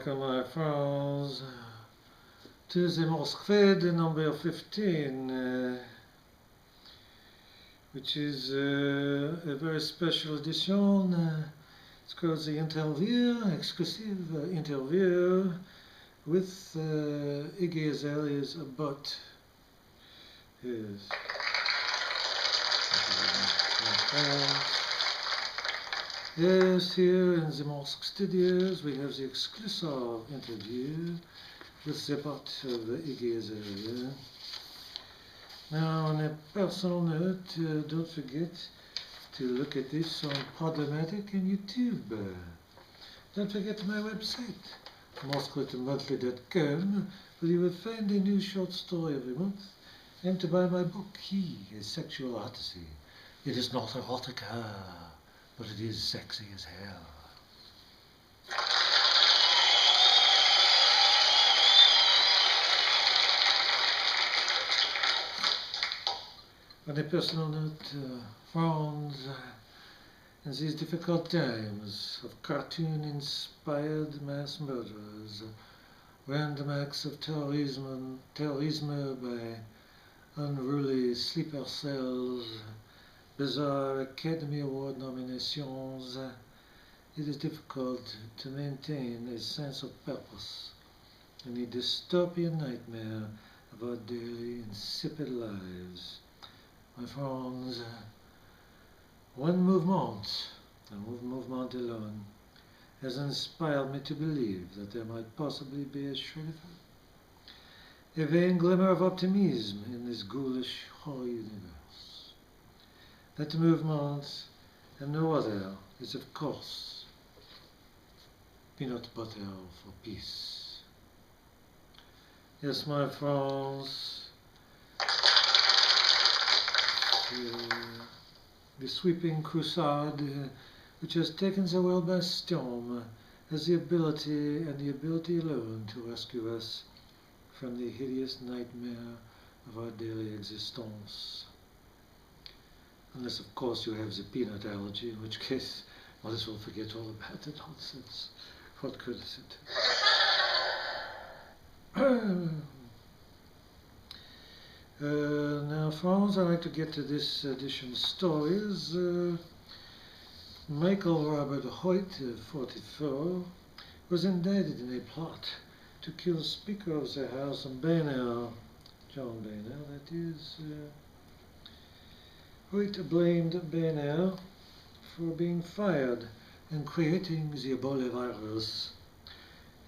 Welcome, my friends, to the Morsk Feed number 15, which is a very special edition. It's called the interview, exclusive interview with Iggy Azalea's bot. Yes. Yes, here in the Morsk Studios we have the exclusive interview with the bot of Iggy Azalea. Now, on a personal note, don't forget to look at this on Podomatic and YouTube. Don't forget my website, morskmonthly.com, where you will find a new short story every month, and to buy my book, He, A Sexual Odyssey. It is not erotica, but it is sexy as hell. On a personal note, friends, in these difficult times of cartoon-inspired mass murders, random acts of terrorism by unruly sleeper cells, bizarre Academy Award nominations, it is difficult to maintain a sense of purpose in the dystopian nightmare of our daily insipid lives. My friends, one movement, and one movement alone, has inspired me to believe that there might possibly be a shred of hope, a vain glimmer of optimism in this ghoulish horror universe. That movement, and no other, is of course peanut butter for peace. Yes, my friends, the sweeping crusade which has taken the world by storm has the ability, and the ability alone, to rescue us from the hideous nightmare of our daily existence. Unless, of course, you have the peanut allergy, in which case, might as well forget all about the nonsense. What good is it? Now, friends, I'd like to get to this edition's stories. Michael Robert Hoyt, 44, was indicted in a plot to kill Speaker of the House Boehner, John Boehner, that is. Hoyt blamed Boehner for being fired and creating the Ebola virus.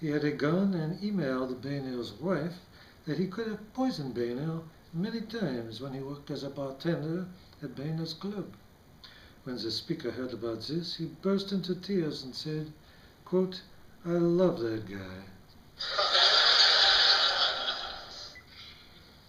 He had a gun and emailed Boehner's wife that he could have poisoned Boehner many times when he worked as a bartender at Boehner's club. When the speaker heard about this, he burst into tears and said, quote, "I love that guy."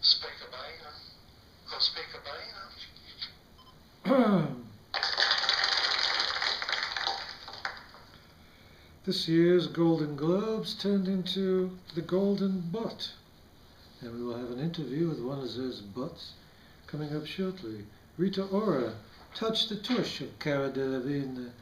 Speaker Boehner. Oh, Speaker Boehner. This year's Golden Globes turned into the Golden Butt. And we will have an interview with one of those butts coming up shortly. Rita Ora touched the tush of Cara Delevingne.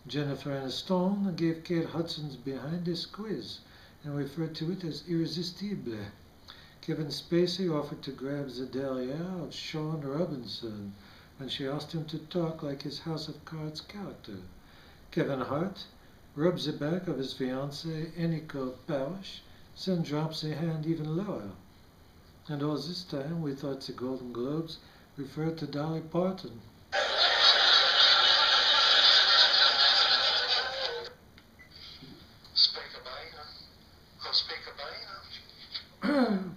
Jennifer Aniston gave Kate Hudson's Behind This quiz and referred to it as irresistible. Kevin Spacey offered to grab the derriere of Sean Robinson when she asked him to talk like his House of Cards character. Kevin Hart rubs the back of his fiancée Eniko Parish, then drops a hand even lower. And all this time we thought the Golden Globes referred to Dolly Parton. Speaker Boehner. Oh, Speaker Boehner.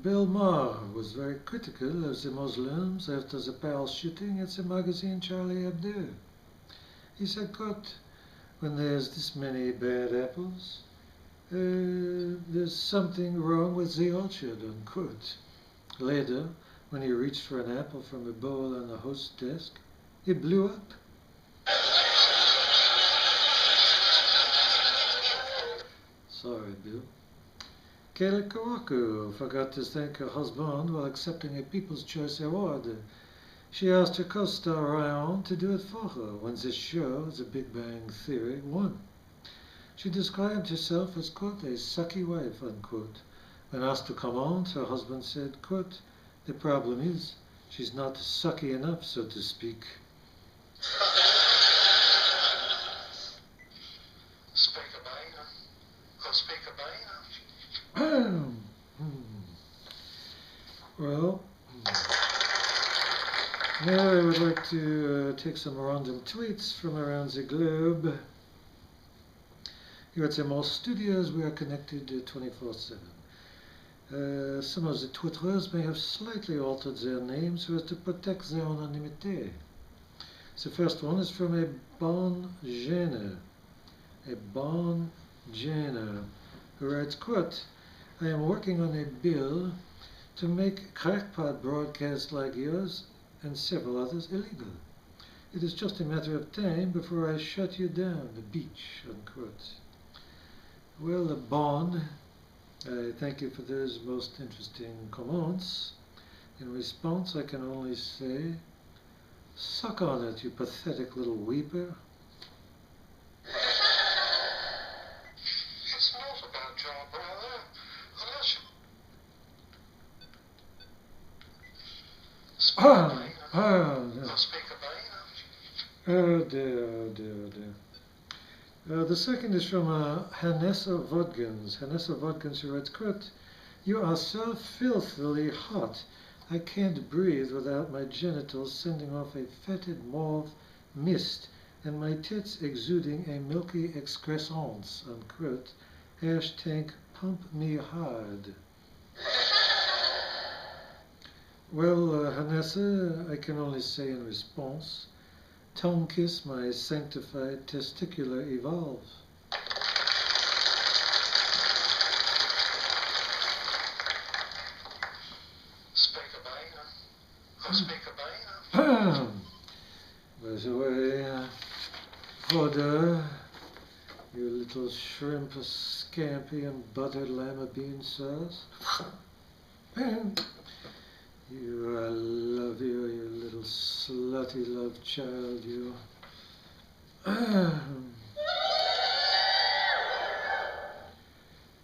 Bill Maher was very critical of the Muslims after the Paris shooting at the magazine Charlie Hebdo. He said, quote, "When there's this many bad apples, there's something wrong with the orchard," unquote. Later, when he reached for an apple from a bowl on the host's desk, it blew up. Sorry, Bill. Kayla Kawako forgot to thank her husband while accepting a People's Choice Award. She asked her co-star Ryan to do it for her when this show, The Big Bang Theory, won. She described herself as, quote, a sucky wife, unquote. When asked to come on, her husband said, quote, the problem is, she's not sucky enough, so to speak. Speak a Boehner. Go speak a Boehner. Well, now I would like to take some random tweets from around the globe. Here at the Morsk Studios, we are connected 24/7. Some of the Twitterers may have slightly altered their names so as to protect their anonymity. The first one is from a Boehner, who writes, quote, I am working on a bill to make crackpot broadcasts like yours and several others illegal. It is just a matter of time before I shut you down, the beach, unquote. Well, Bond, I thank you for those most interesting comments. In response, I can only say, suck on it, you pathetic little weeper. It's not about your brother. Unless you speak a Boehner. Oh dear, oh dear, oh dear. The second is from Hanessa Vodkins. Hanessa Vodkins, who writes, quote, you are so filthily hot, I can't breathe without my genitals sending off a fetid mauve mist and my tits exuding a milky excrescence, unquote. Hashtag pump me hard. Well, Hanessa, I can only say in response, tongue kiss my sanctified testicular evolve. Speak a Boehner. Go speak a Boehner. By the way, Voda, you little shrimp scampi and buttered lima bean sauce. You, I love you, you little slutty love child, you.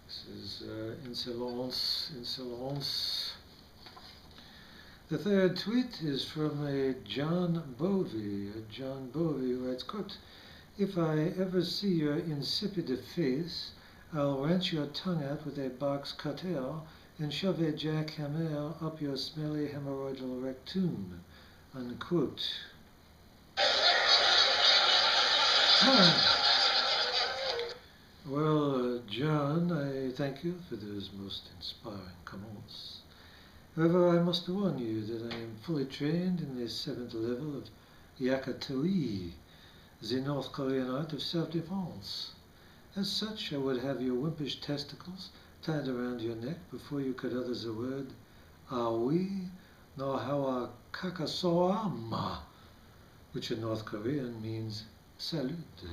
This is insolence. The third tweet is from a John Bovey. John Bovey writes, quote, if I ever see your insipid face, I'll wrench your tongue out with a box cutter and shove a jackhammer up your smelly hemorrhoidal rectum, unquote. Well, John, I thank you for those most inspiring comments. However, I must warn you that I am fully trained in the 7th level of Yakatoi, the North Korean art of self-defense. As such, I would have your wimpish testicles tied around your neck before you could utter the word awi no hawa kakasoama, which in North Korean means salute.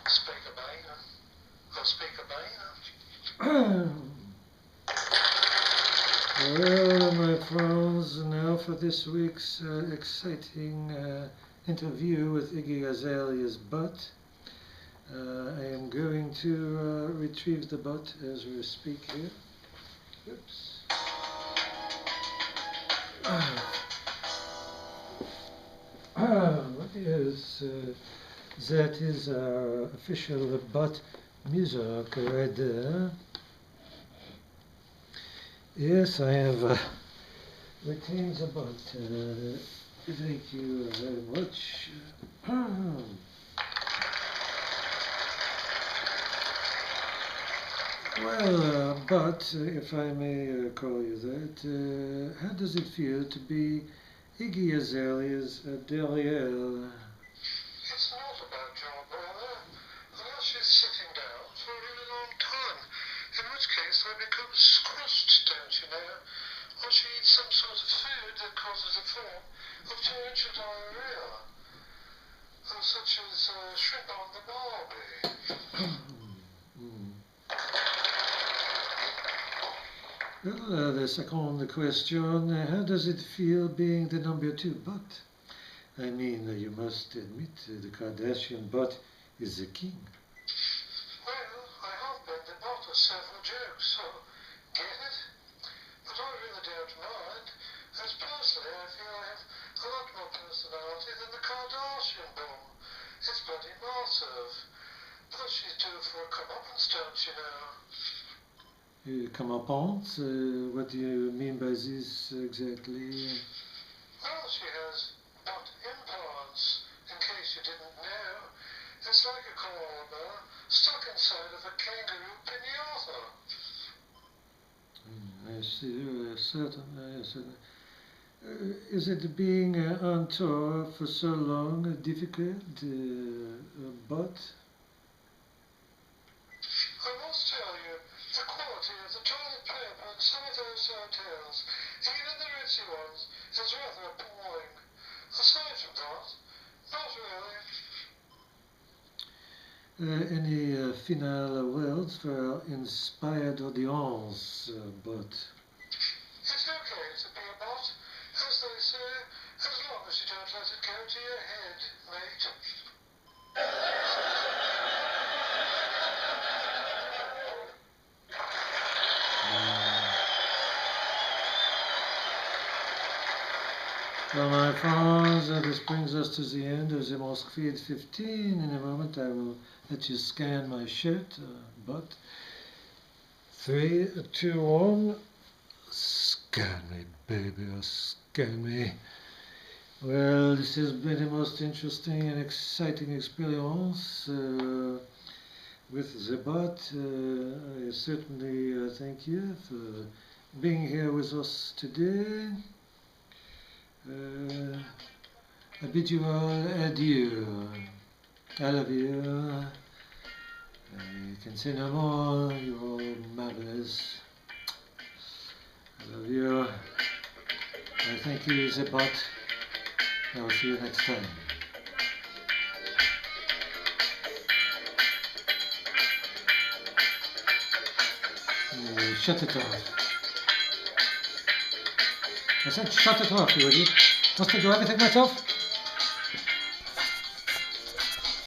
Speak a Boehner. Go speak a Boehner. Well, my friends, now for this week's exciting interview with Iggy Azalea's butt. I am going to retrieve the butt as we speak here. Oops. What is that is our official butt music right there. Yes, I have retained the butt. Thank you very much. Well, but if I may call you that, how does it feel to be Iggy Azalea's derriere? It's not about your brother. Unless she's sitting down for a really long time, in which case I become squished, don't you know? Or she eats some sort of food that causes a form of torrential diarrhea, such as shrimp on the barbie. Well, the second question, how does it feel being the number 2 bot? I mean, you must admit the Kardashian bot is the king. Well, I have been the butt of several jokes, so get it? But I really don't mind, as personally I feel I have a lot more personality than the Kardashian bomb. It's bloody massive. Plus she's due for a comeuppance, don't you know? Comeuppance? What do you mean by this exactly? Well, she has butt implants, in case you didn't know. It's like a koala bear stuck inside of a kangaroo pinata. I see, certainly, yes. Is it being on tour for so long difficult, but? I must tell you, the quality of the toilet paper in some of those hotels, even the ritzy ones, is rather appalling. Aside from that, not really. Any final words for inspired audience, but? It's okay to be a bot, as they say, as long as you don't let it go to your head, mate. Well, my friends, this brings us to the end of the Morsk Feed 15. In a moment, I will let you scan my shirt, but 3, 2, 1. Scan me, baby, scan me. Well, this has been the most interesting and exciting experience with the bot. I certainly thank you for being here with us today. I bid you all adieu. I love you. I can say no more. You're all marvelous. I love you. I thank you, the bot. I will see you next time. Shut it off. I said shut it off, you idiot. Must I do everything myself?